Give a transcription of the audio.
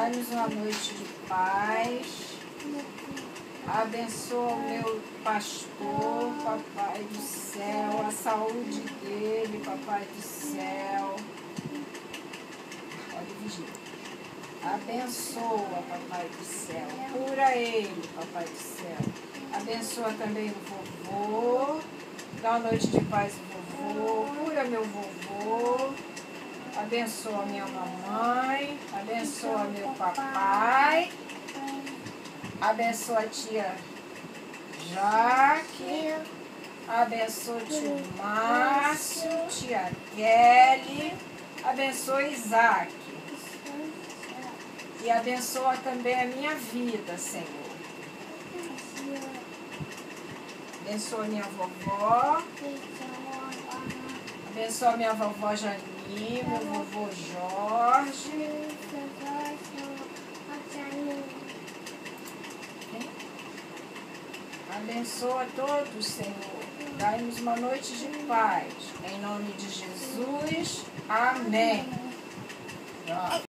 Dá-nos uma noite de paz. Abençoa o meu pastor, Papai do céu, a saúde dele, Papai do céu. Olha o vigília. Abençoa, Papai do céu. Cura ele, Papai do céu. Abençoa também o vovô. Dá uma noite de paz ao vovô. Cura meu vovô. Abençoa minha mamãe. Abençoa meu papai. Abençoa a tia Jaque. Abençoa o tio Márcio, tia Kelly. Abençoa Isaac. E abençoa também a minha vida, Senhor. Abençoa minha vovó. Abençoa minha vovó Jani, meu vovô Jorge. Abençoa todos, Senhor. Dai-nos uma noite de paz. Em nome de Jesus. Amém.